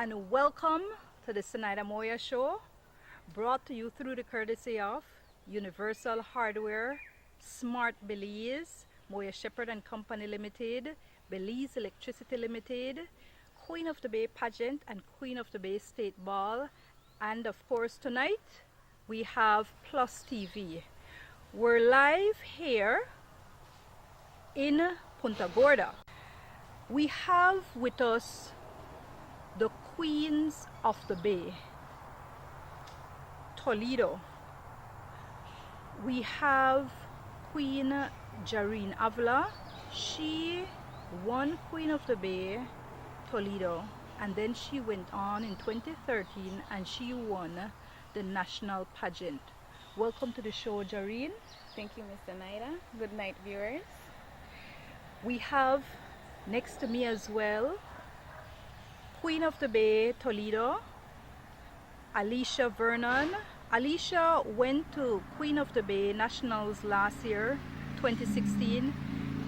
and welcome to the Zenaida Moya Show, brought to you through the courtesy of Universal Hardware, Smart Belize, Moya Shepherd and Company Limited, Belize Electricity Limited, Queen of the Bay Pageant and Queen of the Bay State Ball, and of course tonight we have Plus TV. We're live here in Punta Gorda. We have with us the Queens of the Bay, Toledo. We have Queen Jareen Avila. She won Queen of the Bay, Toledo, and then she went on in 2013 and she won the national pageant. Welcome to the show, Jareen. Thank you, Miss Zenaida. Good night, viewers. We have next to me as well Queen of the Bay, Toledo, Alicia Vernon. Alicia went to Queen of the Bay Nationals last year, 2016,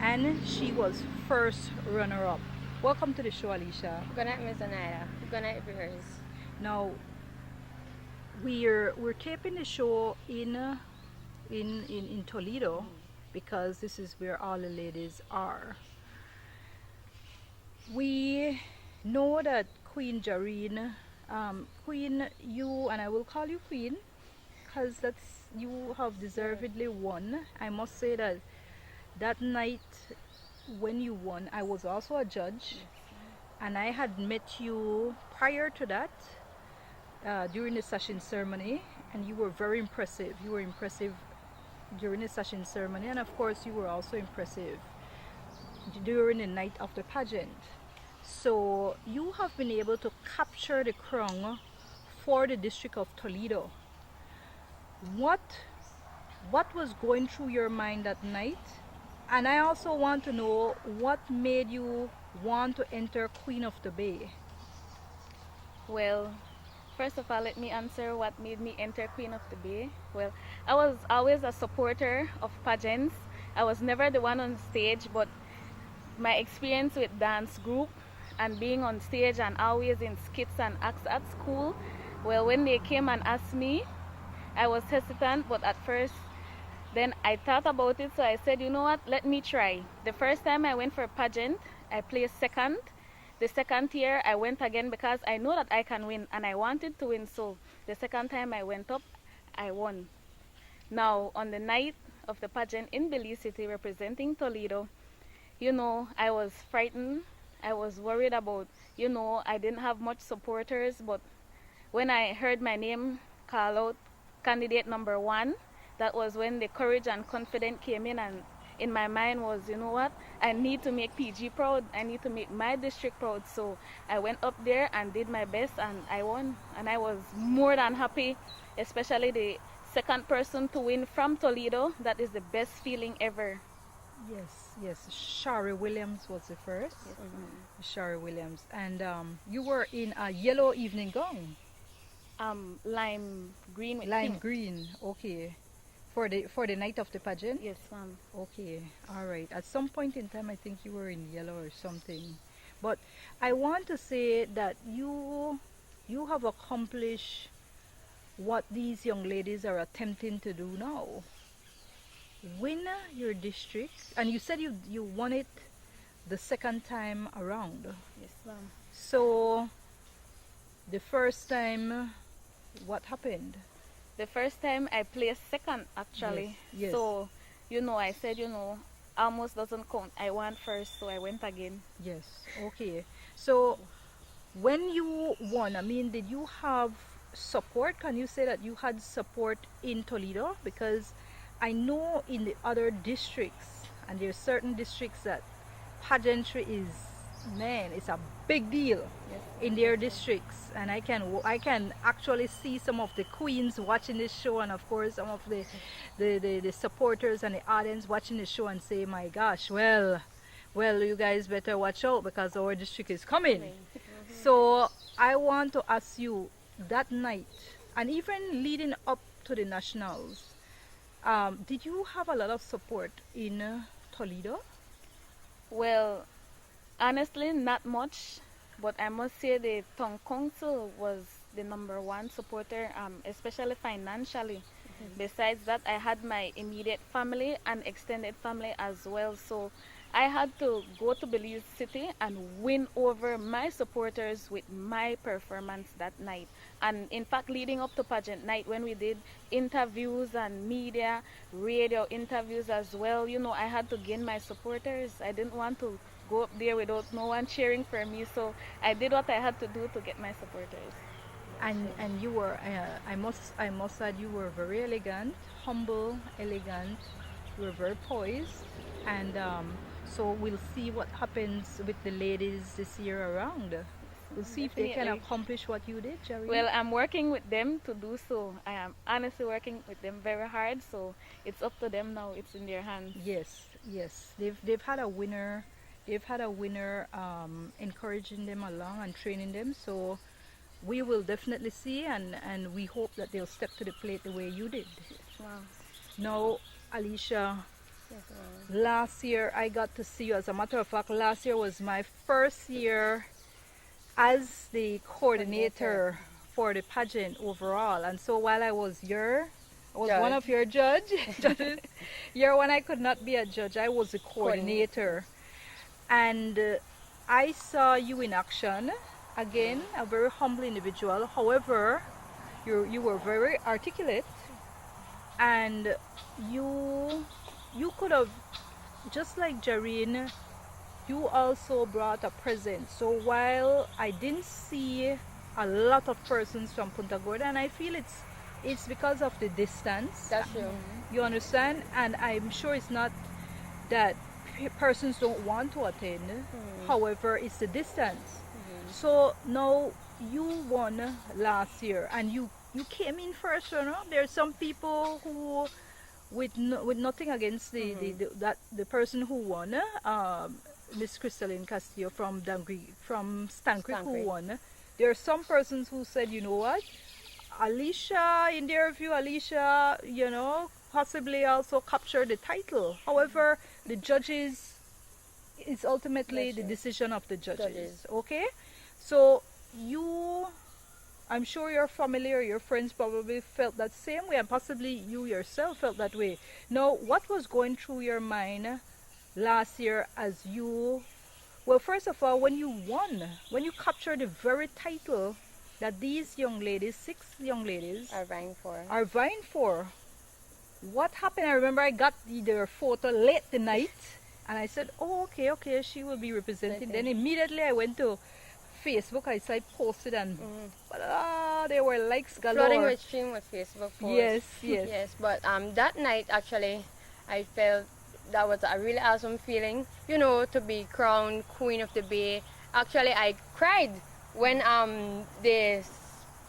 and she was first runner-up. Welcome to the show, Alicia. Good night, Miss Zenaida. Good night, viewers. Now, we're taping the show in Toledo because this is where all the ladies are. We know that Queen Jareen, Queen, you, and I will call you Queen because that's, you have deservedly won. I must say that that night when you won, I was also a judge, and I had met you prior to that during the session ceremony, and you were very impressive. You were impressive during the session ceremony, and of course you were also impressive during the night of the pageant. So you have been able to capture the crown for the District of Toledo. What was going through your mind that night? And I also want to know what made you want to enter Queen of the Bay. Well, first of all, let me answer what made me enter Queen of the Bay. Well, I was always a supporter of pageants. I was never the one on stage, but my experience with dance group and being on stage and always in skits and acts at school, well, when they came and asked me, I was hesitant, but at first, then I thought about it, so I said, you know what, let me try. The first time I went for a pageant, I placed second. The second year, I went again because I know that I can win, and I wanted to win, so the second time I went up, I won. Now, on the night of the pageant in Belize City, representing Toledo, you know, I was frightened. I was worried about, you know, I didn't have much supporters, but when I heard my name call out candidate number 1, that was when the courage and confidence came in, and in my mind was, you know what, I need to make PG proud, I need to make my district proud. So I went up there and did my best, and I won, and I was more than happy, especially the second person to win from Toledo. That is the best feeling ever. Yes, Shari Williams was the first. Yes. Shari Williams. And you were in a yellow evening gown. Lime green with Lime pink. green, okay. For the night of the pageant? Yes, ma'am. Okay, all right. At some point in time, I think you were in yellow or something. But I want to say that you have accomplished what these young ladies are attempting to do now. Win your district, and you said you won it the second time around. Yes, ma'am. So the first time, what happened? The first time I placed second, actually. Yes. So, you know, I said, you know, almost doesn't count. I won first, so I went again. Yes, okay. So when you won, I mean, did you have support? Can you say that you had support in Toledo? Because I know in the other districts, and there are certain districts that pageantry is, man, it's a big deal. Yes. In their districts, and I can actually see some of the queens watching this show, and of course some of the supporters and the audience watching the show and say, my gosh, well, you guys better watch out because our district is coming. So I want to ask you, that night and even leading up to the nationals, did you have a lot of support in Toledo? Well, honestly, not much. but I must say the town council was the number one supporter, especially financially. Besides that, I had my immediate family and extended family as well. So I had to go to Belize City and win over my supporters with my performance that night. And in fact, leading up to pageant night, when we did interviews and media, radio interviews as well, I had to gain my supporters. I didn't want to go up there without no one cheering for me. So I did what I had to do to get my supporters. And you were, I must add, you were very elegant, humble, elegant. You were very poised, and so we'll see what happens with the ladies this year around. We'll see if they can Definitely. accomplish what you did, Jerry. Well, I'm working with them to do so. I am honestly working with them very hard, so it's up to them now. It's in their hands. Yes, yes. They've had a winner. They've had a winner encouraging them along and training them. So we will definitely see, and we hope that they'll step to the plate the way you did. Wow. Now, Alicia, Yes, ma'am. last year I got to see you. As a matter of fact, last year was my first year as the coordinator for the pageant overall. And so while I was one Judge. of your judges. Year one I could not be a judge. I was the coordinator. And I saw you in action. Again, a very humble individual. However, you were very articulate, and you could have, just like Jareen, you also brought a present. So while I didn't see a lot of persons from Punta Gorda, and I feel it's because of the distance. That's true. You understand? And I'm sure it's not that persons don't want to attend. However, it's the distance. So now you won last year, and you came in first runner. There are some people who, with nothing against the person who won, Miss Crystalline Castillo from Stan Creek, who Creek. won. There are some persons who said, you know what, Alicia, in their view, Alicia, possibly also captured the title. However, the judges, it's ultimately the decision of the judges. Okay? So I'm sure your family or your friends probably felt that same way, and possibly you yourself felt that way. Now, what was going through your mind last year as well, first of all, when you won, when you captured the very title that these young ladies, 6 young ladies, Are vying for, what happened? I remember I got their photo late the night, and I said, oh, okay, she will be representing. Then immediately I went to Facebook, I posted, and there were likes galore. flooding with stream with Facebook posts. Yes. Yes, but that night actually, I felt that was a really awesome feeling. To be crowned Queen of the Bay. Actually, I cried when they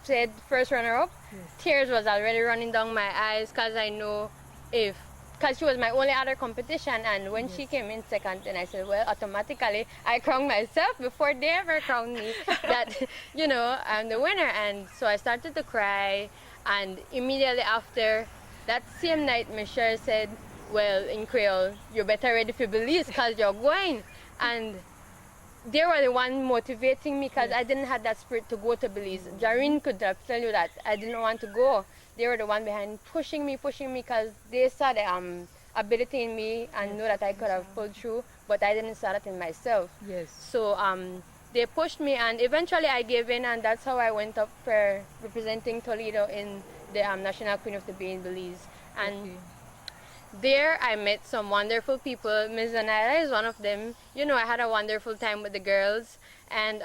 said first runner up. Tears was already running down my eyes because I know because she was my only other competition, and when she came in second, then I said, well, automatically I crowned myself before they ever crowned me that I'm the winner. And so I started to cry, and immediately after that same night, Michelle said, well, in Creole, you're better ready for Belize because you're going. And they were the one motivating me because I didn't have that spirit to go to Belize. Jareen could have tell you that I didn't want to go. They were the one behind pushing me because they saw the ability in me and knew that I could have pulled through, but I didn't see that in myself. Yes. So they pushed me, and eventually I gave in, and that's how I went up for representing Toledo in the National Queen of the Bay in Belize. And there I met some wonderful people. Miss Zenaida is one of them. I had a wonderful time with the girls. And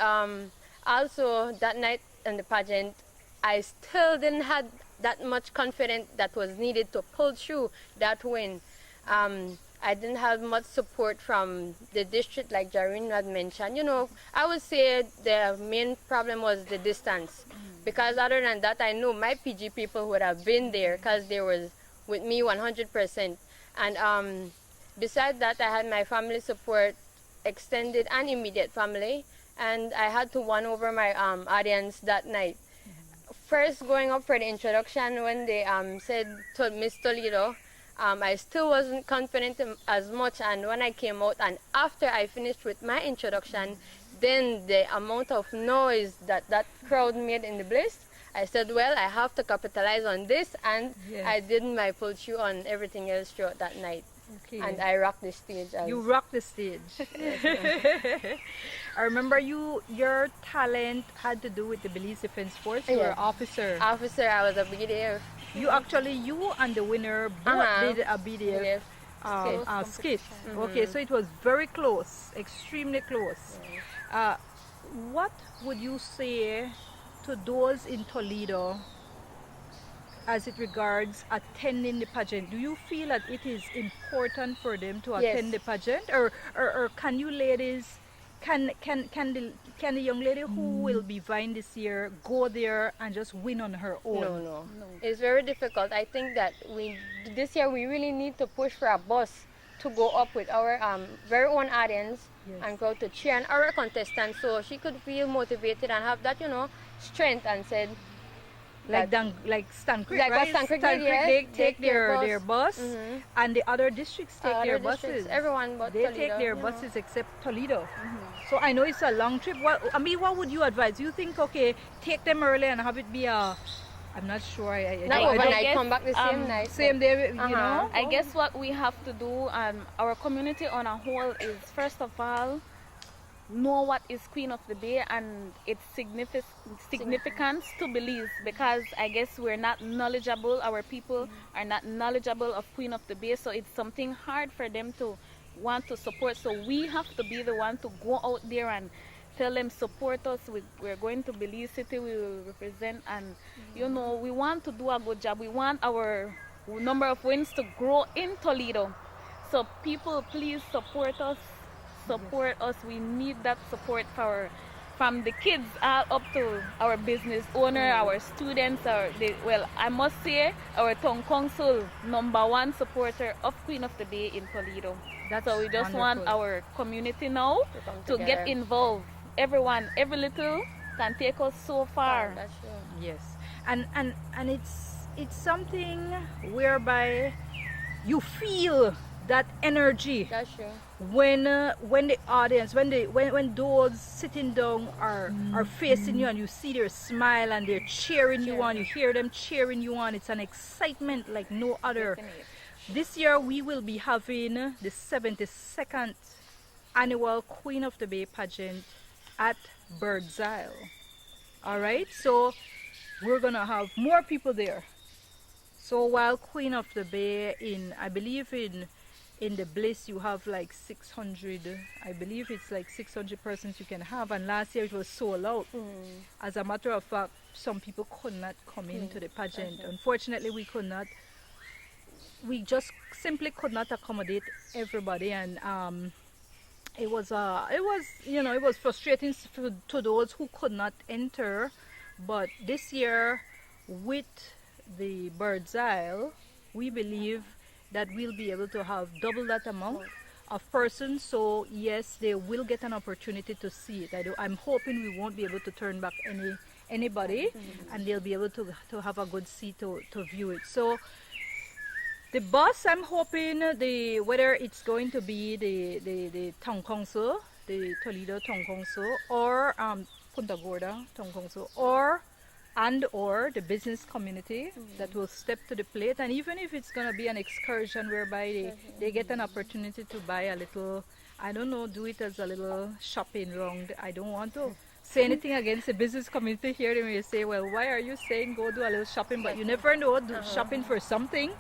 also that night in the pageant, I still didn't have that much confidence that was needed to pull through that win. I didn't have much support from the district, like Jareen had mentioned. I would say the main problem was the distance. Because other than that, I know my PG people would have been there because they were with me 100%. And besides that, I had my family support, extended and immediate family. And I had to win over my audience that night. First, going up for the introduction, when they said to Miss Toledo, I still wasn't confident as much. And when I came out, and after I finished with my introduction, then the amount of noise that crowd made in the Bliss, I said, well, I have to capitalize on this, and Yes. I did my full shoe on everything else throughout that night. Okay. And I rocked the stage. You rock the stage. I remember your talent had to do with the Belize Defense Force. You were an officer. Officer, I was a BDF. You and the winner both did a BDF skit. Okay, so it was very close, extremely close. What would you say to those in Toledo as it regards attending the pageant? Do you feel that it is important for them to attend the pageant, or can you ladies, can the young lady who will be vying this year go there and just win on her own? No. It's very difficult. I think that this year we really need to push for a bus to go up with our very own audience and go to cheer on our contestant, so she could feel motivated and have that, strength, and said, like Stan Creek, like right? Stan Creek Stan did, Creek, they take their their bus, and the other districts take their buses. Everyone but they Toledo, take their buses except Toledo. So I know it's a long trip. What would you advise? Do you think, okay, take them early and have it be I'm not sure. Not overnight, come back the same night. Same day, you know? I guess what we have to do, our community on a whole, is first of all know what is Queen of the Bay and its significance to Belize, because I guess we're not knowledgeable, our people are not knowledgeable of Queen of the Bay, so it's something hard for them to want to support. So we have to be the one to go out there and tell them, support us. We're going to Belize City, we will represent, and we want to do a good job. We want our number of wins to grow in Toledo. So people, please support us. We need that support from the kids up to our business owner, our students, I must say our town council #1 supporter of Queen of the Bay in Toledo. So we just want our community now to get involved. Everyone, every little can take us so far. That's true. Yes, and it's something whereby you feel that energy. That's true. When the audience, when those sitting down are facing you, and you see their smile and they're cheering you on, you hear them cheering you on, it's an excitement like no other. Definitely. This year we will be having the 72nd annual Queen of the Bay pageant at Bird's Isle. All right, so we're gonna have more people there. So while Queen of the Bay, I believe in the Bliss you have like 600, I believe it's like 600 persons you can have, and last year it was sold out. As a matter of fact, some people could not come into the pageant. Unfortunately, we just simply could not accommodate everybody, and it was frustrating to those who could not enter. But this year, with the Bird's Isle, we believe that we'll be able to have double that amount of persons. So yes, they will get an opportunity to see it. I'm hoping we won't be able to turn back anybody, and they'll be able to have a good seat to view it. So the bus, I'm hoping whether it's going to be the town council, the Toledo town council, or Punta Gorda town council, or the business community that will step to the plate. And even if it's going to be an excursion whereby they get an opportunity to buy a little, I don't know, do it as a little shopping round. I don't want to say anything against the business community here. They may say, well, why are you saying go do a little shopping? But you never know, do shopping for something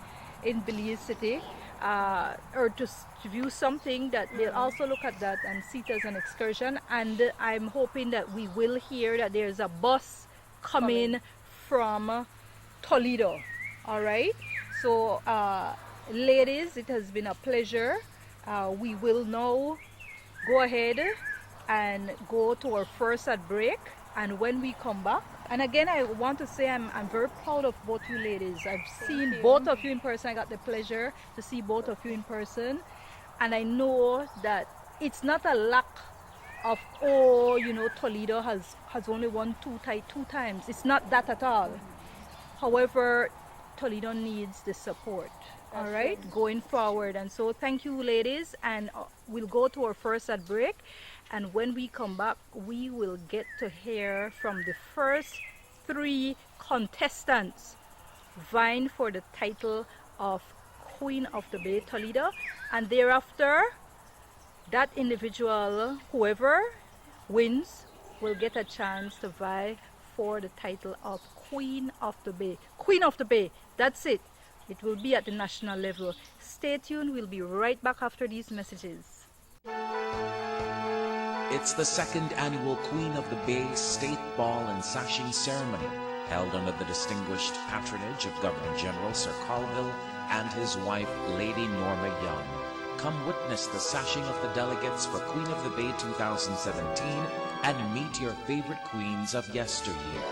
in Belize City, or to view something, that they'll also look at that and see it as an excursion. And I'm hoping that we will hear that there's a bus coming from Toledo. All right, so ladies, it has been a pleasure. We will now go ahead and go to our first ad break, and when we come back, and again I want to say I'm very proud of both you ladies. I've seen both of you in person. I got the pleasure to see both of you in person, and I know that it's not a lack of, Toledo has only won two times. It's not that at all. However, Toledo needs the support. all right, going forward. And so thank you, ladies, and we'll go to our first ad break, and when we come back we will get to hear from the first three contestants vying for the title of Queen of the Bay Toledo, and thereafter that individual, whoever wins, will get a chance to vie for the title of Queen of the Bay. Queen of the Bay, that's it. It will be at the national level. Stay tuned, we'll be right back after these messages. It's the second annual Queen of the Bay State Ball and Sashing Ceremony, held under the distinguished patronage of Governor General Sir Colville and his wife, Lady Norma Young. Come witness the sashing of the delegates for Queen of the Bay 2017 and meet your favorite queens of yesteryear.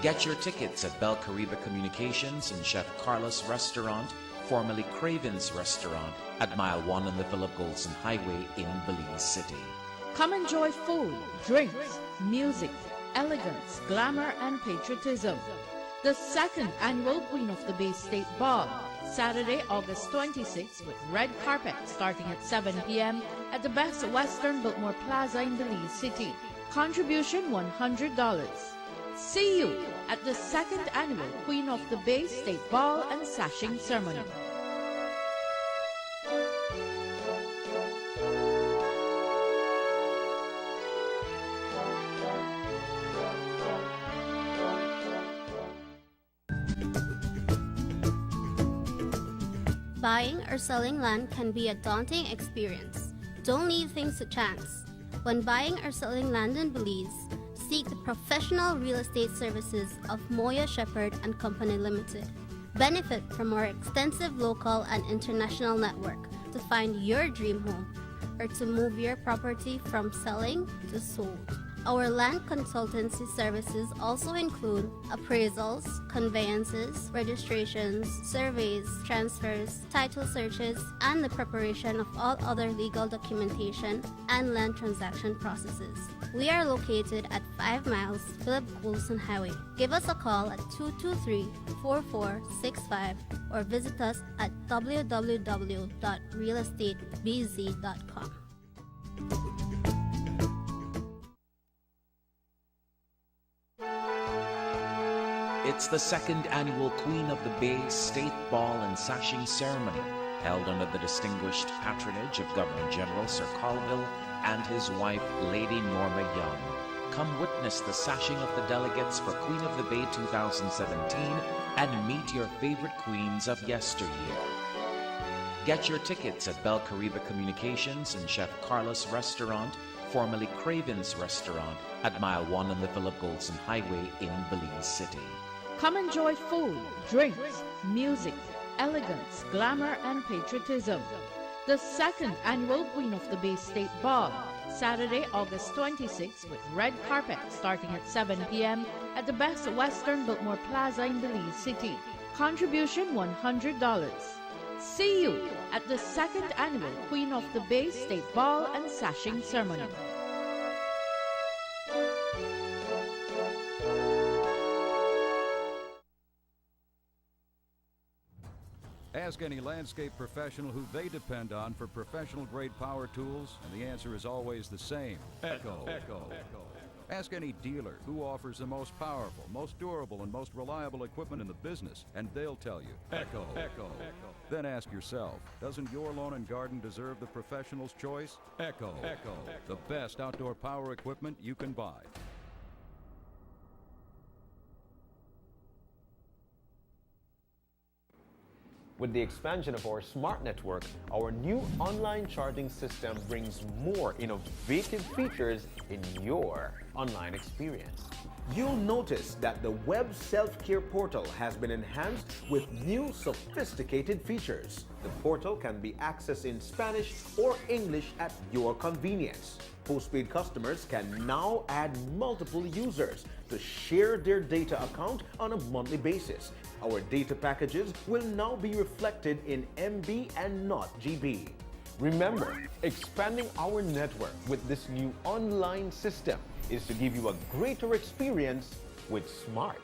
Get your tickets at Bel Caribe Communications and Chef Carlos Restaurant, formerly Craven's Restaurant, at Mile 1 on the Philip Goldson Highway in Belize City. Come enjoy food, drinks, music, elegance, glamour, and patriotism. The second annual Queen of the Bay State Ball, Saturday, August 26th, with red carpet starting at 7 p.m. at the Best Western Biltmore Plaza in Belize City. Contribution $100. See you at the second annual Queen of the Bay State Ball and Sashing Ceremony. Buying or selling land can be a daunting experience. Don't leave things to chance. When buying or selling land in Belize, seek the professional real estate services of Moya Shepherd and Company Limited. Benefit from our extensive local and international network to find your dream home or to move your property from selling to sold. Our land consultancy services also include appraisals, conveyances, registrations, surveys, transfers, title searches, and the preparation of all other legal documentation and land transaction processes. We are located at 5 miles Philip Goldson Highway. Give us a call at 223-4465 or visit us at www.realestatebz.com. It's the second annual Queen of the Bay State Ball and Sashing Ceremony, held under the distinguished patronage of Governor General Sir Colville and his wife, Lady Norma Young. Come witness the sashing of the delegates for Queen of the Bay 2017 and meet your favorite queens of yesteryear. Get your tickets at Bel Caribe Communications and Chef Carlos Restaurant, formerly Craven's Restaurant, at Mile 1 on the Philip Goldson Highway in Belize City. Come enjoy food, drinks, music, elegance, glamour, and patriotism. The second annual Queen of the Bay State Ball, Saturday, August 26th, with red carpet starting at 7 p.m. at the Best Western Biltmore Plaza in Belize City. Contribution $100. See you at the second annual Queen of the Bay State Ball and Sashing Ceremony. Ask any landscape professional who they depend on for professional-grade power tools, and the answer is always the same. Echo. Ask any dealer who offers the most powerful, most durable, and most reliable equipment in the business, and they'll tell you, Echo. Then ask yourself, doesn't your lawn and garden deserve the professional's choice? Echo. The best outdoor power equipment you can buy. With the expansion of our smart network, our new online charging system brings more innovative features in your online experience. You'll notice that the web self-care portal has been enhanced with new sophisticated features. The portal can be accessed in Spanish or English at your convenience. Postpaid customers can now add multiple users to share their data account on a monthly basis. Our data packages will now be reflected in MB and not GB. Remember, expanding our network with this new online system is to give you a greater experience with Smart.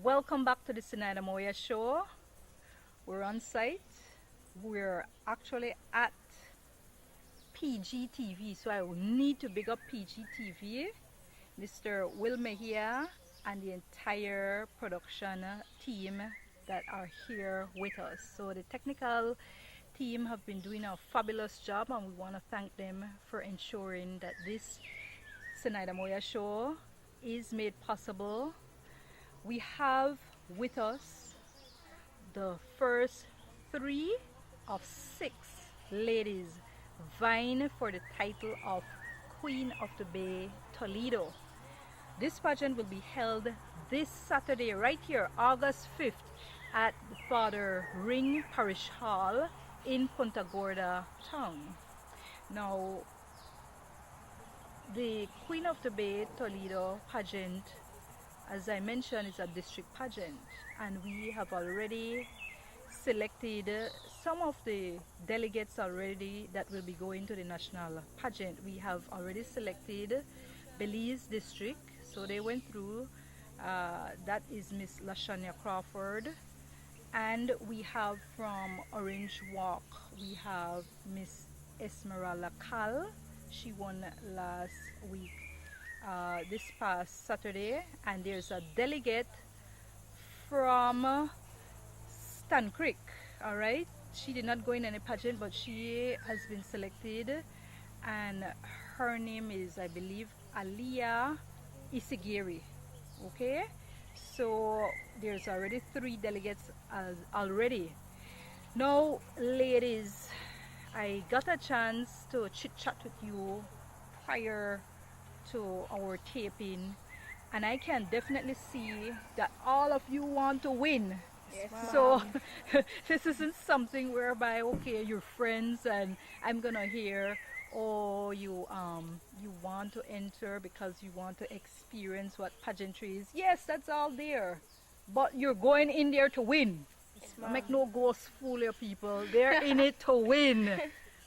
Welcome back to the Zenaida Moya show. We're on site. We're actually at PGTV, so I will need to big up PGTV, Mr. Will Mejia, and the entire production team that are here with us. So the technical team have been doing a fabulous job, and we want to thank them for ensuring that this Zenaida Moya show is made possible. We have with us the first 3 of 6 ladies vying for the title of Queen of the Bay Toledo. This pageant will be held this Saturday right here, August 5th, at the Father Ring Parish Hall in Punta Gorda town. Now, the Queen of the Bay Toledo pageant, as I mentioned, is a district pageant, and we have already selected some of the delegates already that will be going to the national pageant. We have already selected Belize district, so they went through. That is Miss Lashania Crawford, and we have from Orange Walk, we have Miss Esmeralda Cal. She won last week, this past Saturday, and there's a delegate from Stan Creek. All right, she did not go in any pageant, but she has been selected, and her name is, I believe, Aliyah Isigiri. Okay, so there's already 3 delegates already. Now, ladies, I got a chance to chit chat with you prior to our taping, and I can definitely see that all of you want to win. Yes, So this isn't something whereby, okay, you're friends and I'm gonna hear, oh, you want to enter because you want to experience what pageantry is. Yes, that's all there, but you're going in there to win. Make no ghost fool your people. They're in it to win.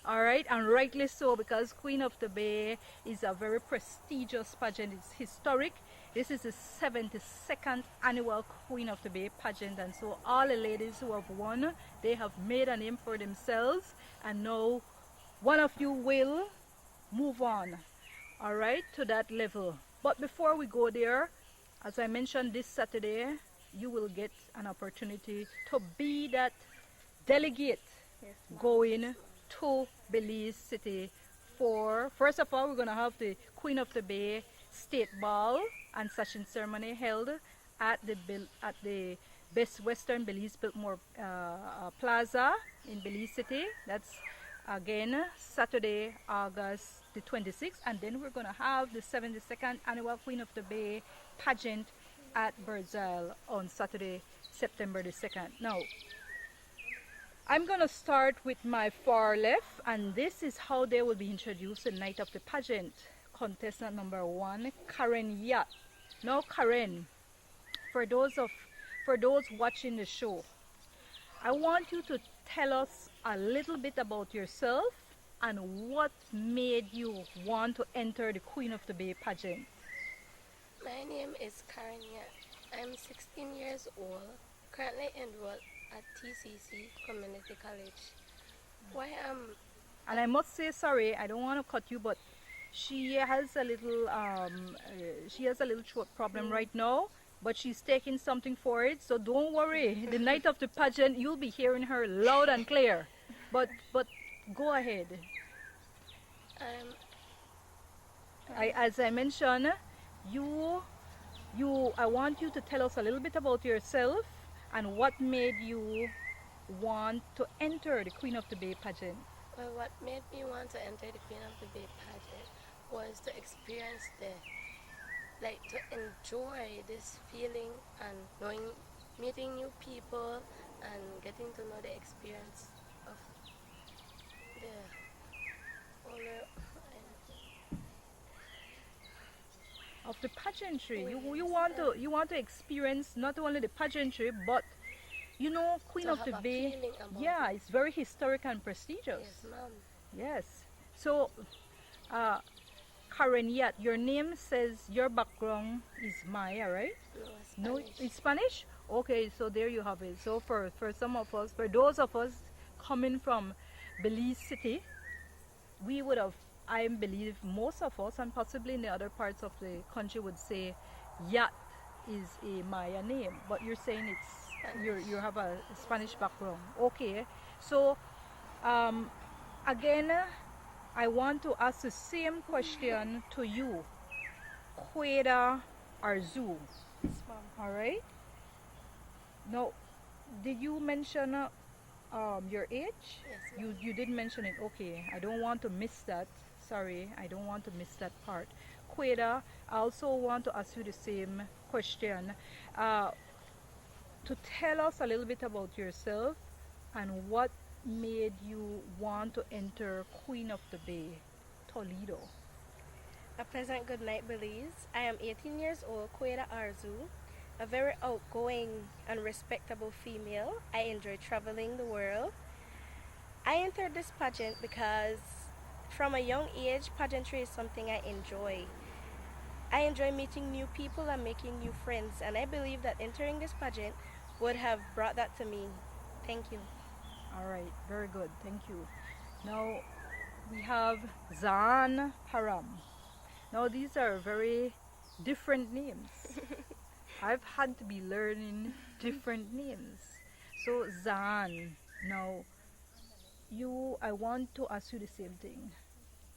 All right, and rightly so, because Queen of the Bay is a very prestigious pageant. It's historic. This is the 72nd annual Queen of the Bay pageant, and so all the ladies who have won, they have made a name for themselves, and now one of you will move on, all right, to that level. But before we go there, as I mentioned, this Saturday you will get an opportunity to be that delegate going to Belize City for, first of all, we're going to have the Queen of the Bay State Ball and session ceremony held at the Best Western Belize Biltmore Plaza in Belize City. That's again Saturday, August the 26th, and then we're going to have the 72nd annual Queen of the Bay pageant at Birdsile on Saturday, September the 2nd. Now, I'm going to start with my far left, and this is how they will be introduced the night of the pageant. Contestant number 1, Karen Yat. Now, Karen, for those watching the show, I want you to tell us a little bit about yourself and what made you want to enter the Queen of the Bay pageant. My name is Karen Yat. I'm 16 years old, currently enrolled at TCC Community College. And I must say, sorry, I don't want to cut you, but she has a little throat problem right now, but she's taking something for it, so don't worry. The night of the pageant, you'll be hearing her loud and clear. But go ahead. As I mentioned, I want you to tell us a little bit about yourself and what made you want to enter the Queen of the Bay pageant. Well, what made me want to enter the Queen of the Bay pageant was to experience to enjoy this feeling and meeting new people and getting to know the experience of the pageantry. You want to experience not only the pageantry, but Queen of the Bay. Yeah, it's very historic and prestigious. Yes, ma'am. Yes. So Karen, yet your name says your background is Maya, right? No, No, Spanish. it's Spanish? Okay, so there you have it. So for some of us, for those of us coming from Belize City, we would have, I believe most of us, and possibly in the other parts of the country, would say Yat is a Maya name, but you're saying you have a Spanish background. Okay, so um, again, I want to ask the same question to you, Queda or Zoo. All right. Now, did you mention your age? Yes, You did mention it. Okay, I don't want to miss that. Sorry, I don't want to miss that part. Queda, I also want to ask you the same question. Uh, to tell us a little bit about yourself and what made you want to enter Queen of the Bay, Toledo. A pleasant good night, Belize. I am 18 years old, Queda Arzu, a very outgoing and respectable female. I enjoy traveling the world. I entered this pageant because from a young age, pageantry is something I enjoy. I enjoy meeting new people and making new friends, and I believe that entering this pageant would have brought that to me. Thank you. All right, very good. Thank you. Now we have Zan Param. Now these are very different names. I've had to be learning different names. So Zan, now I want to ask you the same thing.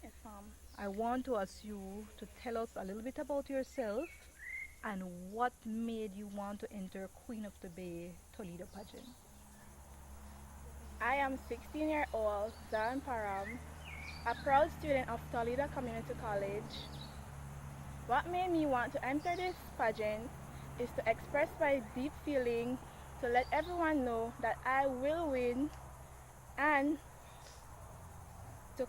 Yes, ma'am. I want to ask you to tell us a little bit about yourself and what made you want to enter Queen of the Bay Toledo pageant. I am 16-year-old Zan Param, a proud student of Toledo Community College. What made me want to enter this pageant is to express my deep feeling, to let everyone know that I will win, and to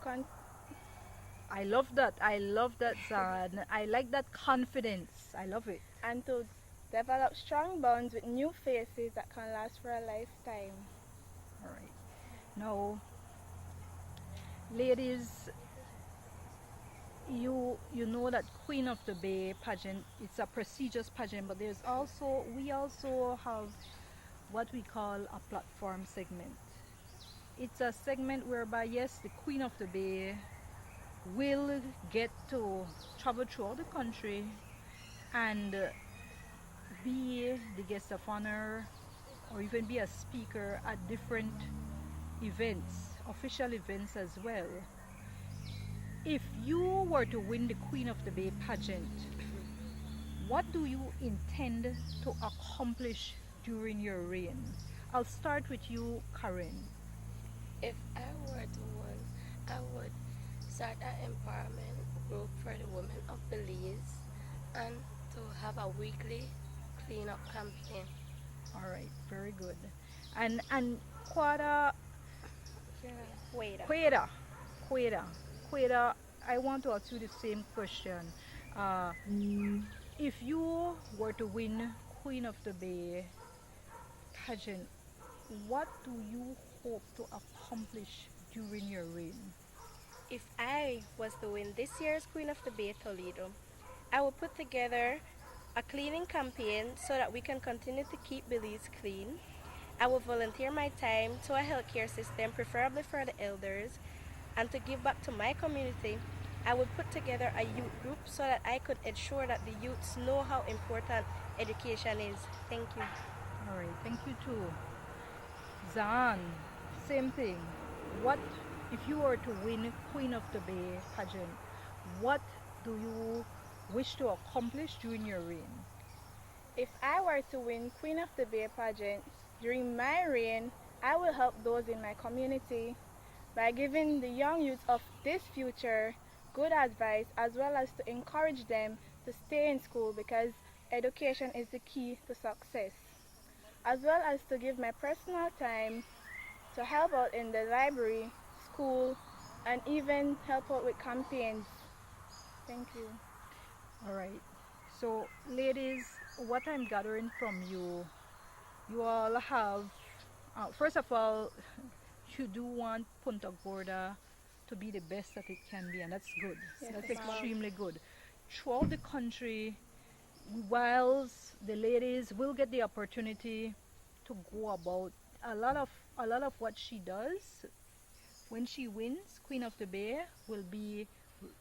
I love that. I love that, Zan. I like that confidence. I love it. and to develop strong bonds with new faces that can last for a lifetime. All right. Now, ladies, you know that Queen of the Bay pageant, it's a prestigious pageant, but we also have what we call a platform segment. It's a segment whereby, yes, the Queen of the Bay will get to travel throughout the country and be the guest of honor or even be a speaker at different events, official events as well. If you were to win the Queen of the Bay pageant, what do you intend to accomplish during your reign? I'll start with you, Karen. If I were to win, I would start an empowerment group for the women of Belize and to have a weekly cleanup campaign. All right, very good. And Quada, Queda, Queda, Queda, I want to ask you the same question. Uh, if you were to win Queen of the Bay pageant, what do you hope to accomplish during your reign? If I was to win this year's Queen of the Bay Toledo, I will put together a cleaning campaign so that we can continue to keep Belize clean. I will volunteer my time to a healthcare system, preferably for the elders, and to give back to my community. I would put together a youth group so that I could ensure that the youths know how important education is. Thank you. All right, thank you too. Zan, same thing. What if you were to win Queen of the Bay pageant? What do you wish to accomplish during your reign? If I were to win Queen of the Bay pageant during my reign, I will help those in my community by giving the young youth of this future good advice, as well as to encourage them to stay in school because education is the key to success, as well as to give my personal time to help out in the library, school, and even help out with campaigns. Thank you. All right. So, ladies, what I'm gathering from you, you all have, first of all, you do want Punta Gorda to be the best that it can be, and that's good. Yes, That's ma'am. extremely good. Throughout the country, whilst the ladies will get the opportunity to go about a lot of what she does, when she wins, Queen of the Bay will be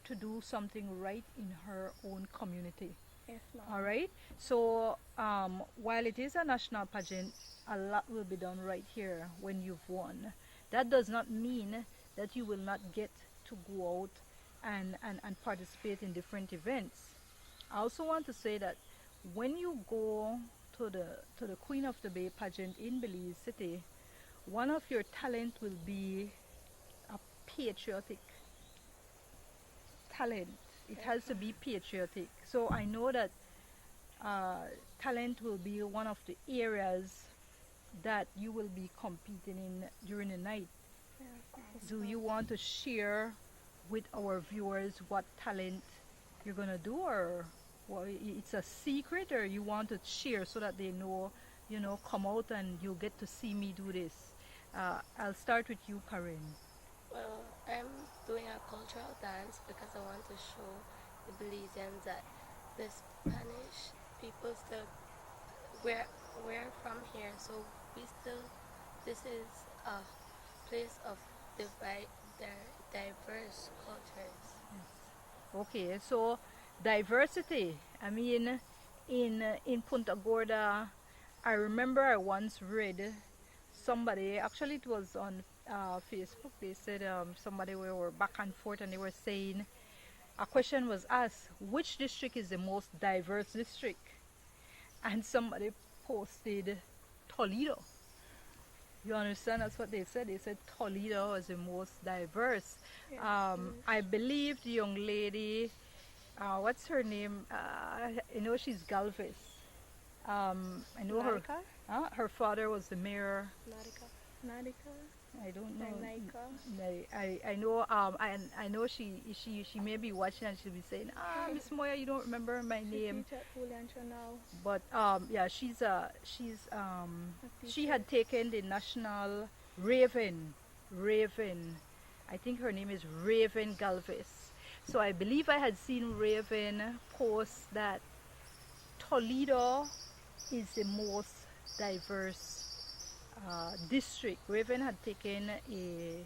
to do something right in her own community. Yes, ma'am. All right. So while it is a national pageant, a lot will be done right here when you've won. That does not mean that you will not get to go out and participate in different events. I also want to say that when you go to the Queen of the Bay pageant in Belize City, one of your talent will be a patriotic talent. It has to be patriotic. So I know that talent will be one of the areas that you will be competing in during the night. Do you want to share with our viewers what talent you're gonna do, or it's a secret, or you want to share so that they know, come out and you'll get to see me do this? I'll start with you, Karen. Well, I'm doing a cultural dance because I want to show the Belizeans that the Spanish people still, we're from here, so we still, this is a place of diverse cultures. Okay, so diversity. I mean, in Punta Gorda, I remember I once read somebody. Actually, it was on Facebook. They said somebody we were back and forth, and they were saying a question was asked: which district is the most diverse district? And somebody posted Toledo. You understand? That's what they said. They said Toledo is the most diverse. I believe the young lady, what's her name? I know she's Galvez. I know Narika? her father was the mayor. Nadika? I don't know. Naika? I know. I know she may be watching and she'll be saying, Miss Moya, you don't remember my name. But yeah, she had taken the national Raven. I think her name is Raven Galvez. So I believe I had seen Raven post that Toledo is the most diverse district. Raven had taken a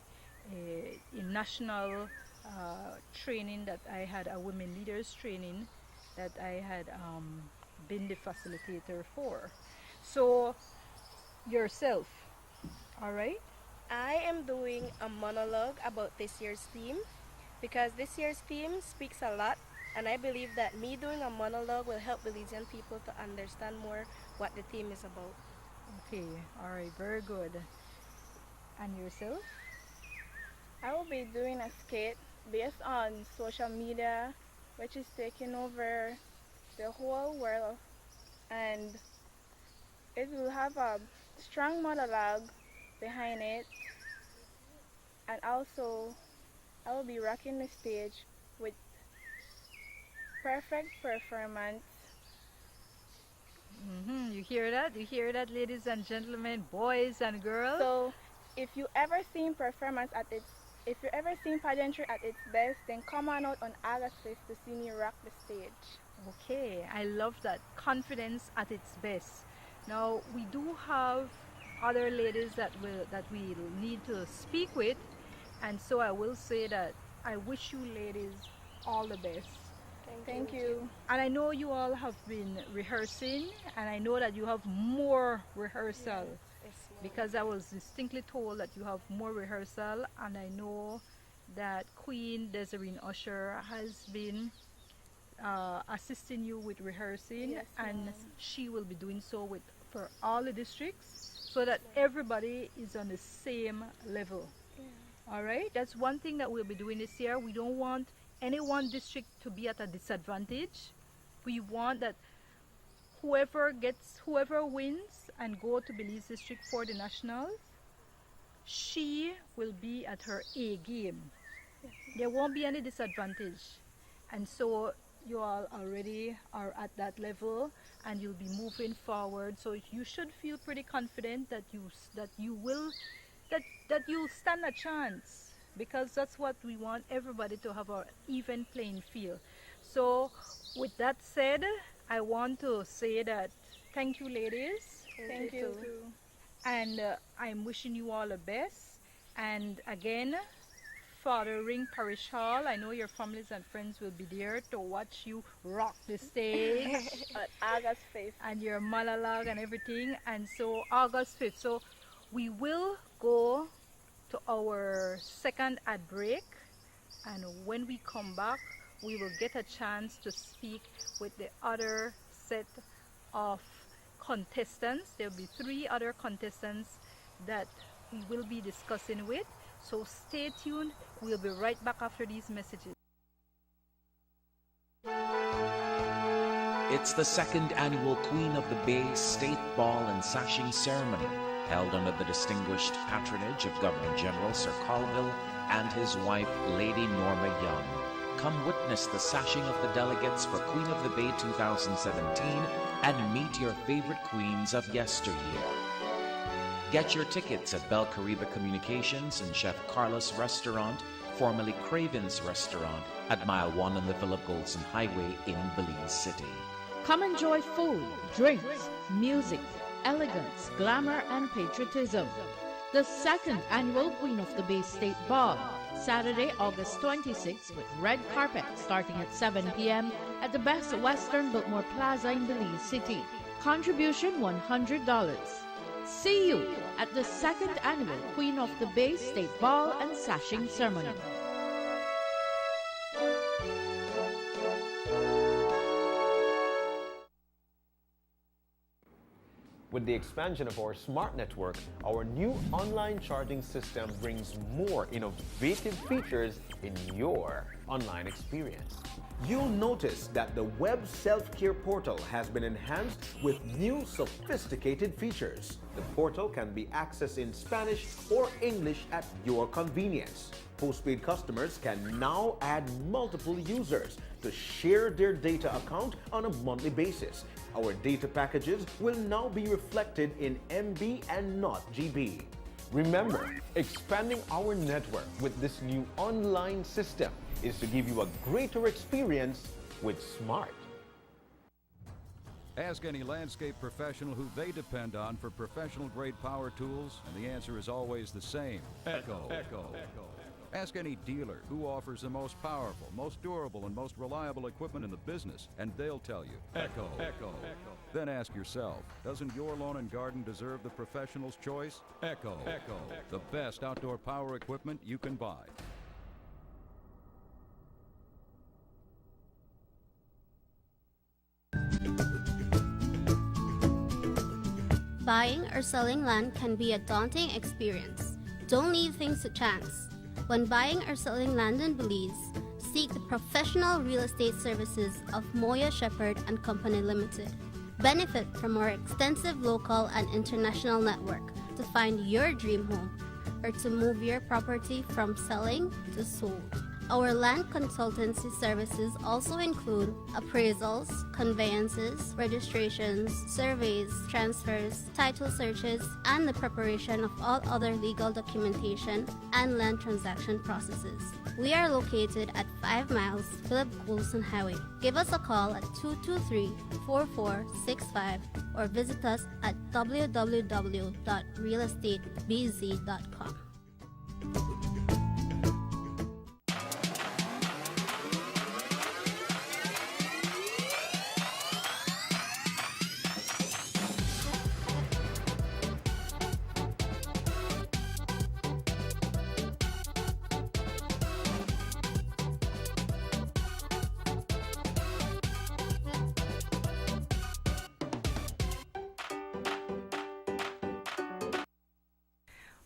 national training that I had, a women leaders training that I had been the facilitator for. So yourself, all right? I am doing a monologue about this year's theme because this year's theme speaks a lot, and I believe that me doing a monologue will help Belizean people to understand more what the theme is about. Okay, all right, very good. And yourself? I will be doing a skit based on social media, which is taking over the whole world, and it will have a strong monologue behind it, and also I will be rocking the stage with perfect performance. You hear that? You hear that, ladies and gentlemen, boys and girls? So if you ever seen pageantry at its best, then come on out on August 5th to see me rock the stage. Okay, I love that. Confidence at its best. Now we do have other ladies that we need to speak with, and so I will say that I wish you ladies all the best. Thank you. And I know you all have been rehearsing, and I know that you have more rehearsal, because I was distinctly told that you have more rehearsal, and I know that Queen Desiree Usher has been assisting you with rehearsing, Yes, and ma'am. she will be doing so for all the districts, so that everybody is on the same level. All right, that's one thing that we'll be doing this year. We don't want any one district to be at a disadvantage. We want that whoever wins and go to Belize district for the nationals, she will be at her A game. There won't be any disadvantage, and so you all already are at that level, and you'll be moving forward. So you should feel pretty confident that you'll stand a chance. because that's what we want, everybody to have an even playing field. So with that said, I want to say that thank you, ladies. Thank you. And I'm wishing you all the best. And again, Fathering Parish Hall, I know your families and friends will be there to watch you rock the stage. On August 5th. And your monologue and everything. And so August 5th. So we will go to our second ad break. And when we come back, we will get a chance to speak with the other set of contestants. There will be 3 other contestants that we will be discussing with. So stay tuned. We'll be right back after these messages. It's the second annual Queen of the Bay State Ball and Sashing Ceremony, held under the distinguished patronage of Governor General Sir Colville and his wife, Lady Norma Young. Come witness the sashing of the delegates for Queen of the Bay 2017 and meet your favorite queens of yesteryear. Get your tickets at Bel Caribe Communications and Chef Carlos Restaurant, formerly Craven's Restaurant, at Mile 1 on the Philip Goldson Highway in Belize City. Come enjoy food, drinks, music, elegance, glamour, and patriotism. The second annual Queen of the Bay State Ball, Saturday, August 26th, with red carpet starting at 7 p.m. at the Best Western Biltmore Plaza in Belize City. Contribution $100. See you at the second annual Queen of the Bay State Ball and Sashing Ceremony. With the expansion of our smart network, our new online charging system brings more innovative features in your online experience. You'll notice that the web self-care portal has been enhanced with new sophisticated features. The portal can be accessed in Spanish or English at your convenience. Postpaid customers can now add multiple users to share their data account on a monthly basis. Our data packages will now be reflected in MB and not GB. Remember, expanding our network with this new online system is to give you a greater experience with Smart. Ask any landscape professional who they depend on for professional-grade power tools, and the answer is always the same. Echo. Ask any dealer who offers the most powerful, most durable, and most reliable equipment in the business, and they'll tell you, Echo. Then ask yourself, doesn't your lawn and garden deserve the professional's choice? Echo. The best outdoor power equipment you can buy. Buying or selling land can be a daunting experience. Don't leave things to chance. When buying or selling land in Belize, seek the professional real estate services of Moya Shepherd and Company Limited. Benefit from our extensive local and international network to find your dream home or to move your property from selling to sold. Our land consultancy services also include appraisals, conveyances, registrations, surveys, transfers, title searches, and the preparation of all other legal documentation and land transaction processes. We are located at 5 miles Philip Goldson Highway. Give us a call at 223-4465 or visit us at www.realestatebz.com.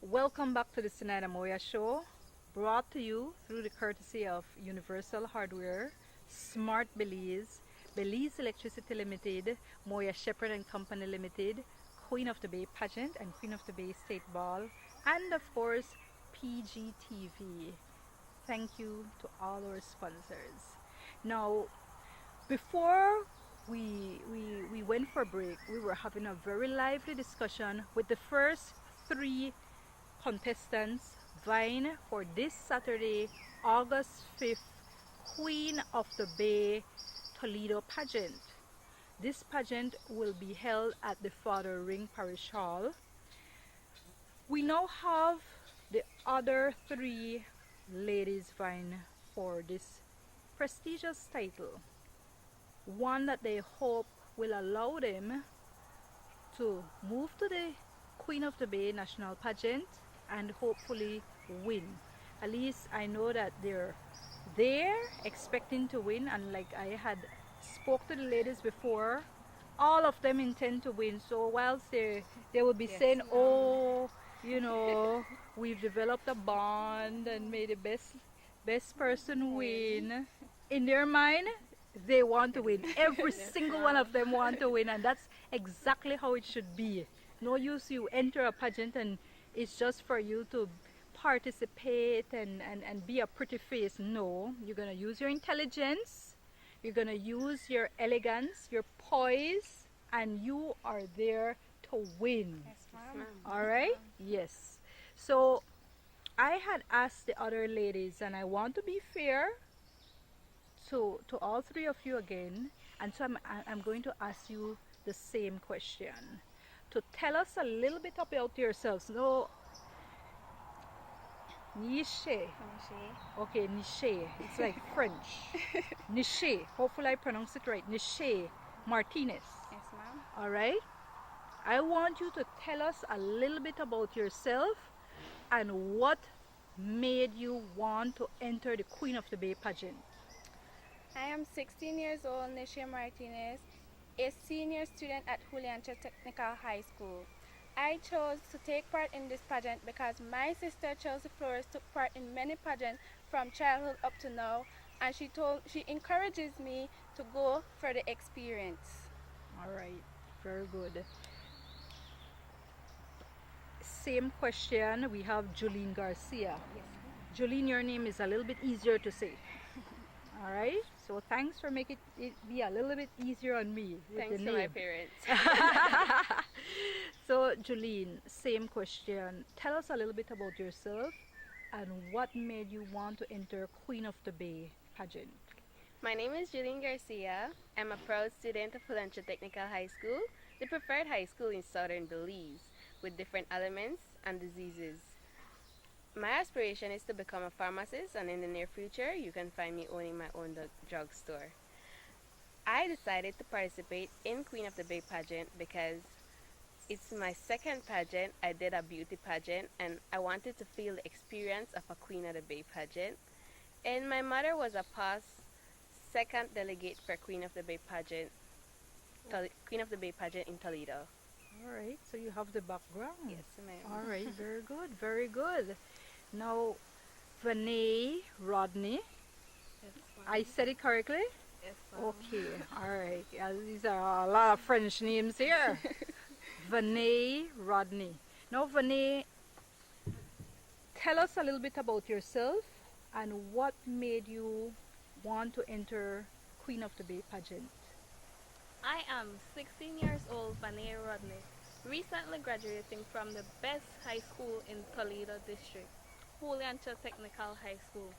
Welcome back to the Zenaida Moya Show, brought to you through the courtesy of Universal Hardware, Smart Belize, Belize Electricity Limited, Moya Shepherd and Company Limited, Queen of the Bay Pageant and Queen of the Bay State Ball, and of course PGTV. Thank you to all our sponsors. Now, before we went for break, we were having a very lively discussion with the first 3 contestants vying for this Saturday, August 5th, Queen of the Bay Toledo pageant. This pageant will be held at the Father Ring Parish Hall. We now have the other three ladies vying for this prestigious title, one that they hope will allow them to move to the Queen of the Bay National Pageant and hopefully win. At least I know that they're there expecting to win, and like I had spoke to the ladies before, all of them intend to win. So whilst they will be saying, oh, you know, we've developed a bond and made the best person win, in their mind they want to win. Every single one of them want to win, and that's exactly how it should be. No use you enter a pageant and it's just for you to participate and be a pretty face. No, you're going to use your intelligence, you're going to use your elegance, your poise, and you are there to win. Yes, ma'am. All right? Yes. So I had asked the other ladies, and I want to be fair to all three of you again, and so I'm going to ask you the same question, to tell us a little bit about yourselves. No, Niche. Okay, Niche. It's like French. Niche. Hopefully I pronounce it right. Niche Martinez. Yes, ma'am. All right? I want you to tell us a little bit about yourself and what made you want to enter the Queen of the Bay pageant. I am 16 years old, Nisha Martinez, a senior student at Juliancha Technical High School. I chose to take part in this pageant because my sister Chelsea Flores took part in many pageants from childhood up to now, and she encourages me to go for the experience. All right, very good. Same question, we have Julene Garcia. Yes. Julene, your name is a little bit easier to say. All right, so thanks for making it be a little bit easier on me with Thanks the to name. my parents. So Julene, same question. Tell us a little bit about yourself and what made you want to enter Queen of the Bay pageant. My name is Julian Garcia. I'm a proud student of Juliancha Technical High School, the preferred high school in southern Belize, with different elements and diseases. My aspiration is to become a pharmacist, and in the near future you can find me owning my own drugstore. I decided to participate in Queen of the Bay pageant because it's my second pageant. I did a beauty pageant and I wanted to feel the experience of a Queen of the Bay pageant. And my mother was a past second delegate for Queen of the Bay pageant, Queen of the Bay pageant in Toledo. All right, so you have the background. Yes, ma'am. All right, very good, very good. Now, Vinay Rodney. Yes, I said it correctly? Yes, ma'am. Okay, all right. Yeah, these are a lot of French names here. Vinay Rodney. Now, Vinay, tell us a little bit about yourself and what made you want to enter Queen of the Bay pageant. I am 16 years old, Vanessa Rodney, recently graduating from the best high school in Toledo district, Juliancha Technical High School.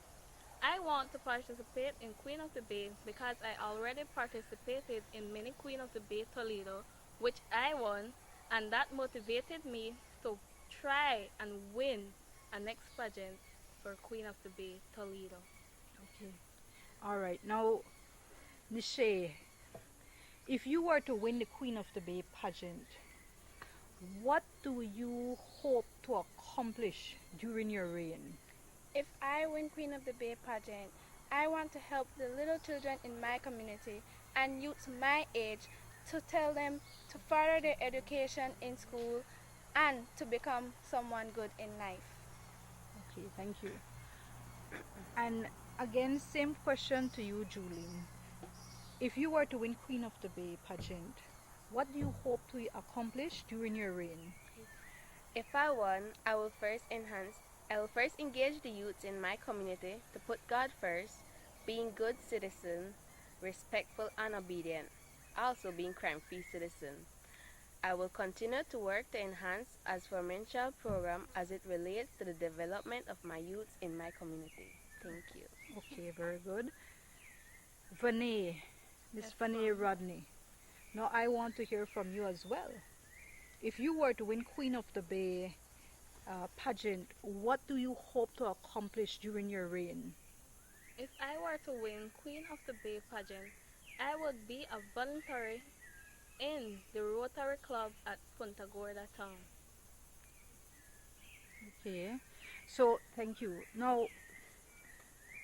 I want to participate in Queen of the Bay because I already participated in mini Queen of the Bay Toledo, which I won, and that motivated me to try and win a next pageant for Queen of the Bay Toledo. Okay. All right. Now, Niche, if you were to win the Queen of the Bay pageant, what do you hope to accomplish during your reign? If I win Queen of the Bay pageant, I want to help the little children in my community and youths my age to tell them to further their education in school and to become someone good in life. Okay, thank you. And again, same question to you, Julie. If you were to win Queen of the Bay pageant, what do you hope to accomplish during your reign? If I won, I will first engage the youths in my community to put God first, being good citizens, respectful and obedient, also being crime-free citizens. I will continue to work to enhance aforementioned program as it relates to the development of my youth in my community. Thank you. Okay, very good. Vanessa, Miss Yes, Vanessa ma'am. Rodney. Now I want to hear from you as well. If you were to win Queen of the Bay pageant, what do you hope to accomplish during your reign? If I were to win Queen of the Bay pageant, I would be a voluntary in the Rotary Club at Punta Gorda Town. Okay, so thank you. Now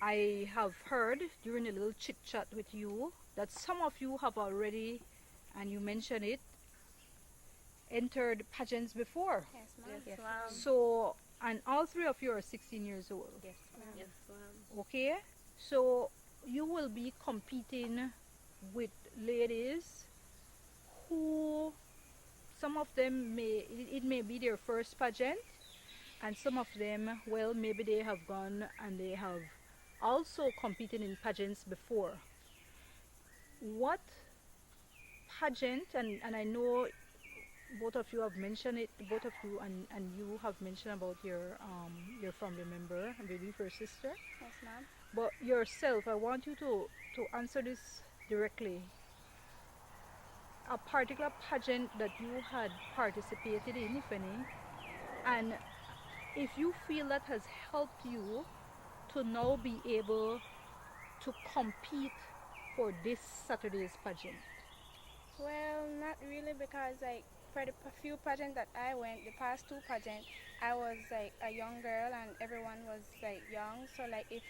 I have heard during a little chit chat with you that some of you have already, and you mentioned it, entered pageants before. Yes, ma'am. Yes. So, and all three of you are 16 years old. Yes, Yes, ma'am. Okay, so you will be competing with ladies who, some of them it may be their first pageant, and some of them, well, maybe they have gone and they have also competed in pageants before. What pageant, and I know both of you have mentioned it, both of you, and you have mentioned about your family member, I believe your sister. Yes, ma'am. But yourself, I want you to answer this directly. A particular pageant that you had participated in, if any, and if you feel that has helped you to now be able to compete for this Saturday's pageant. Well, not really, because like for the few pageants that I went, the past two pageants, I was like a young girl and everyone was like young. So like if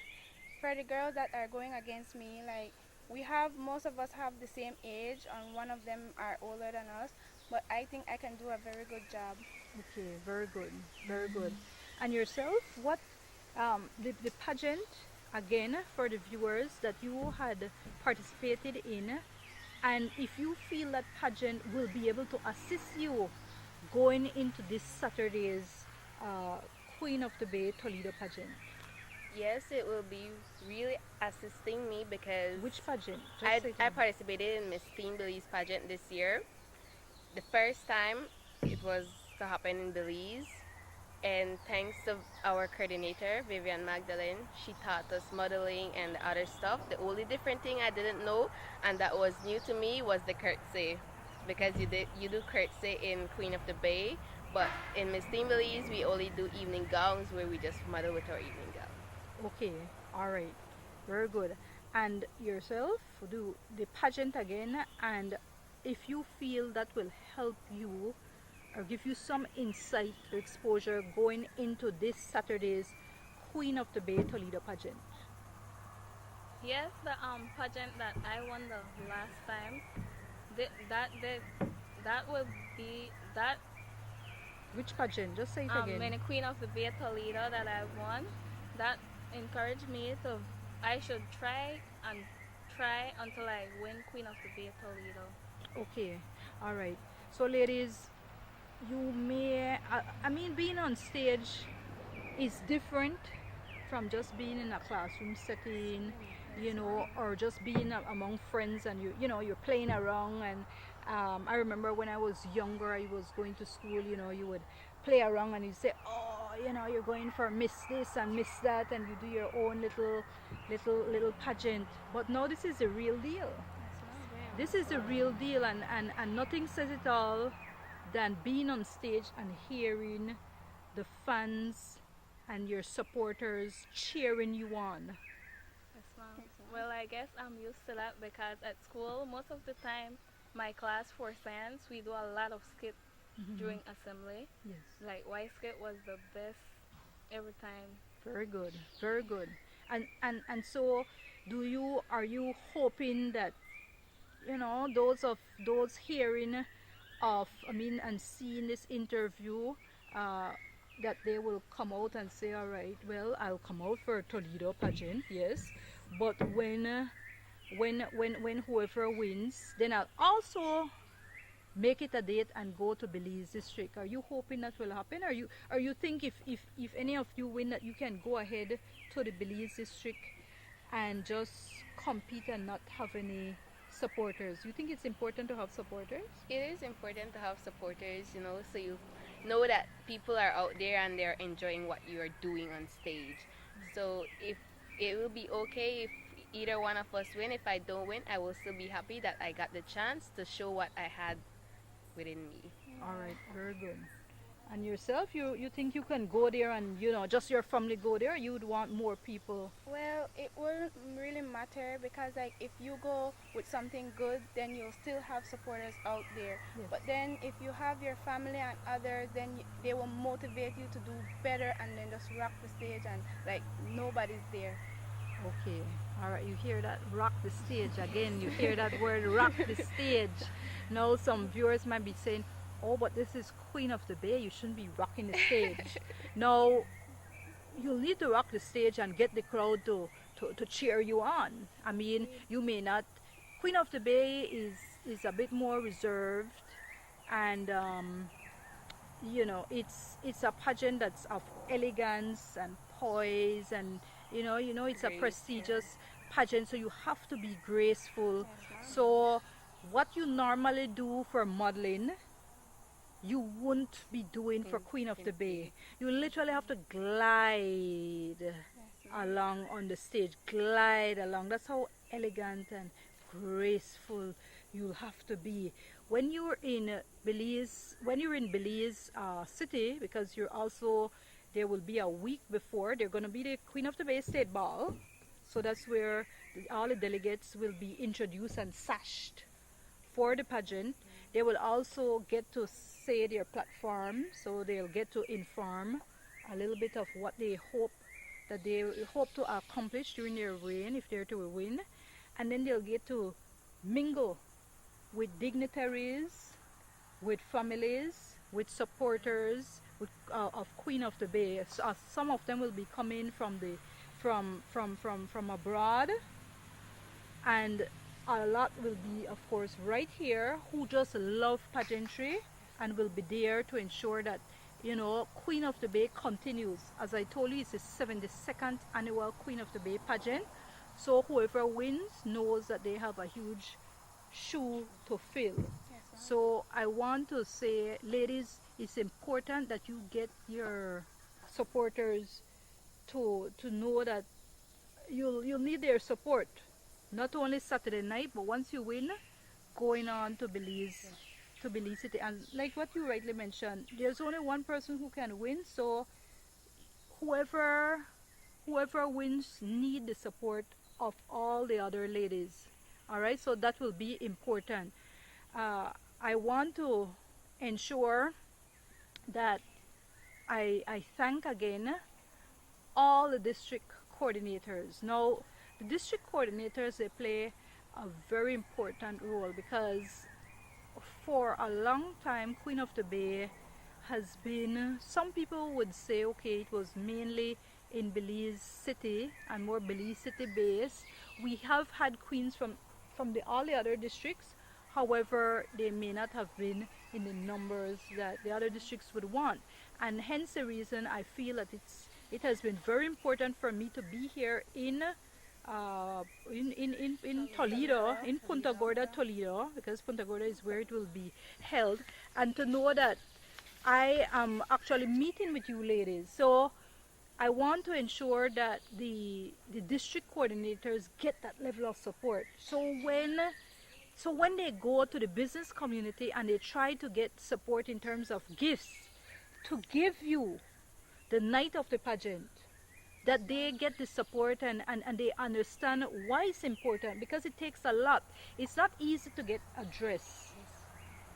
for the girls that are going against me, like most of us have the same age and one of them are older than us, but I think I can do a very good job. Okay, very good, very good. And yourself, what the pageant again for the viewers that you had participated in, and if you feel that pageant will be able to assist you going into this Saturday's Queen of the Bay Toledo pageant. Yes, it will be really assisting me because Which pageant? I participated in Miss Teen Belize pageant this year. The first time it was to happen in Belize, and thanks to our coordinator Vivian Magdalene, she taught us modeling and other stuff. The only different thing I didn't know and that was new to me was the curtsy, because you do curtsy in Queen of the Bay, but in Miss Teen Belize we only do evening gowns where we just model with our evening gown. Okay, all right, very good. And yourself, do the pageant again, and if you feel that will help you or give you some insight or exposure going into this Saturday's Queen of the Bay Toledo pageant. Yes, the pageant that I won the last time, that will be that Which pageant? Just say it again. many Queen of the Bay Toledo that I won, that encouraged me to I should try until I win Queen of the Bay Toledo. Okay, all right. So, ladies, you may, I mean, being on stage is different from just being in a classroom setting, you know, or just being among friends and you know, you're playing around. And I remember when I was younger, I was going to school, you know, you would play around and you say, oh, you know, you're going for miss this and miss that, and you do your own little pageant. But now this is the real deal. This is the real deal, and nothing says it all than being on stage and hearing the fans and your supporters cheering you on. Yes, ma'am. Well, I guess I'm used to that because at school, most of the time, my class for science, we do a lot of skit during assembly. Yes. Like Y skit was the best every time. Very good, very good. And so, are you hoping that, you know, those hearing of, I mean, and seeing this interview, that they will come out and say, all right, well, I'll come out for Toledo pageant, yes, but when whoever wins, then I'll also make it a date and go to Belize district. Are you hoping that will happen? Or you think if any of you win that you can go ahead to the Belize district and just compete and not have any supporters? You think it's important to have supporters? It is important to have supporters, so you know that people are out there and they're enjoying what you are doing on stage. So if it will be okay if either one of us win. If I don't win, I will still be happy that I got the chance to show what I had within me. All right, very good. And yourself, you think you can go there and just your family go there? You would want more people. Well, it wouldn't really matter because like if you go with something good, then you'll still have supporters out there. Yes. But then if you have your family and others, then they will motivate you to do better and then just rock the stage and like nobody's there. Okay, all right, you hear that, rock the stage. Again, you hear that word, rock the stage. Now some viewers might be saying, oh, but this is Queen of the Bay, you shouldn't be rocking the stage. No, you'll need to rock the stage and get the crowd to cheer you on. I mean, you may not, Queen of the Bay is a bit more reserved, and it's a pageant that's of elegance and poise, and it's a prestigious pageant, so you have to be graceful. So what you normally do for modeling, you won't be doing for Queen of the Bay. You literally have to glide along on the stage, glide along. That's how elegant and graceful you'll have to be. When you're in Belize City, because there will be a week before, they're going to be the Queen of the Bay State Ball. So that's where all the delegates will be introduced and sashed for the pageant. They will also get to say their platform, so they'll get to inform a little bit of what they hope to accomplish during their reign, if they're to win. And then they'll get to mingle with dignitaries, with families, with supporters of Queen of the Bay. So, some of them will be coming from abroad, and a lot will be, of course, right here, who just love pageantry and will be there to ensure that Queen of the Bay continues. As I told you, it's the 72nd annual Queen of the Bay pageant, so whoever wins knows that they have a huge shoe to fill. So I want to say, ladies, it's important that you get your supporters to know that you'll need their support, not only Saturday night, but once you win, going on to Belize City. And like what you rightly mentioned, there's only one person who can win, so whoever wins need the support of all the other ladies. All right, so that will be important. I want to ensure that I thank again all the district coordinators. Now, the district coordinators, they play a very important role, because for a long time, Queen of the Bay has been, some people would say, okay, it was mainly in Belize City and more Belize City based. We have had queens from all the other districts. However, they may not have been in the numbers that the other districts would want, and hence the reason I feel that it has been very important for me to be here in Toledo, in Punta Gorda, Toledo, because Punta Gorda is where it will be held, and to know that I am actually meeting with you ladies. So I want to ensure that the district coordinators get that level of support. So when they go to the business community and they try to get support in terms of gifts to give you the night of the pageant, that they get the support and they understand why it's important, because it takes a lot. It's not easy to get a dress.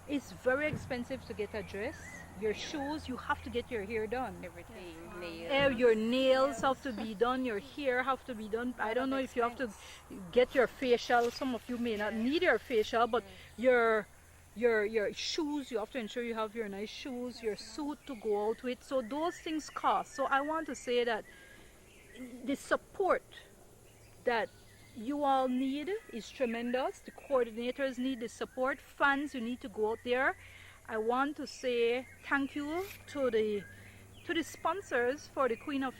It's very expensive to get a dress. Your shoes, you have to get your hair done. Everything, nails. Your nails have to be done, your hair have to be done. I don't know if you have to get your facial. Some of you may not need your facial, but your shoes, you have to ensure you have your nice shoes, your suit to go out with. So those things cost. So I want to say that the support that you all need is tremendous. The coordinators need the support. Fans, you need to go out there. I want to say thank you to the sponsors for the Queen of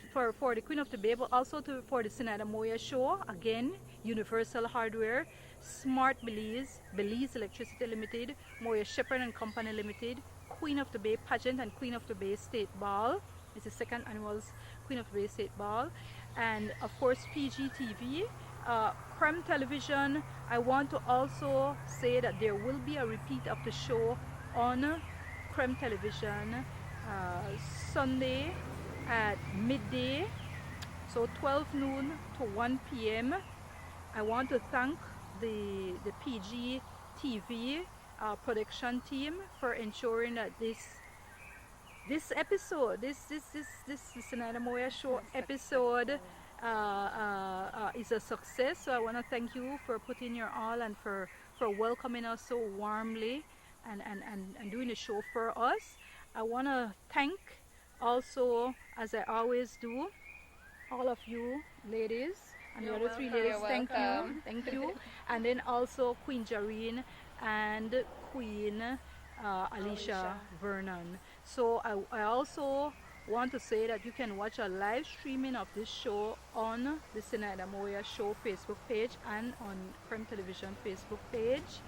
the Bay, but also for the Zenaida Moya show. Again, Universal Hardware, Smart Belize, Belize Electricity Limited, Moya Shepherd and Company Limited, Queen of the Bay Pageant and Queen of the Bay State Ball. It's the second annual Queen of the Bay State Ball. And of course PGTV, Prem Television. I want to also say that there will be a repeat of the show on Prem Television Sunday at midday, so 12 noon to 1 p.m. I want to thank the PG TV production team for ensuring that this episode, this Zenaida Moya show episode is a success. So I want to thank you for putting your all and for welcoming us so warmly and doing the show for us. I want to thank also, as I always do, all of you ladies and the other three ladies. Thank you. And then also Queen Jareen and Queen Alicia Vernon. So I also want to say that you can watch a live streaming of this show on the Zenaida Moya Show Facebook page and on Prem Television Facebook page,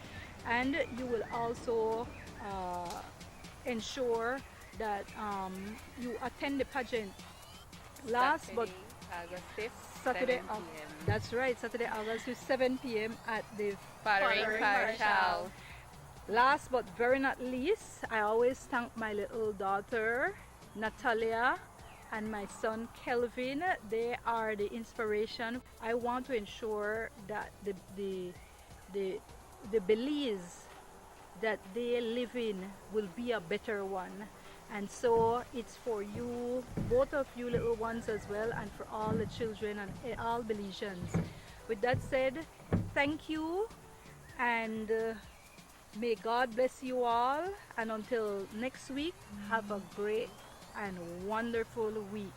and you will also ensure that you attend the pageant August 5th, Saturday, 7 p.m. That's right, Saturday, August 5th, 7 p.m. at the Fathering Parish. Last but very not least, I always thank my little daughter Natalia and my son Kelvin. They are the inspiration. I want to ensure that the Belize that they live in will be a better one. And so it's for you, both of you little ones as well, and for all the children and all Belizeans. With that said, thank you, and may God bless you all. And until next week, have a great and wonderful week.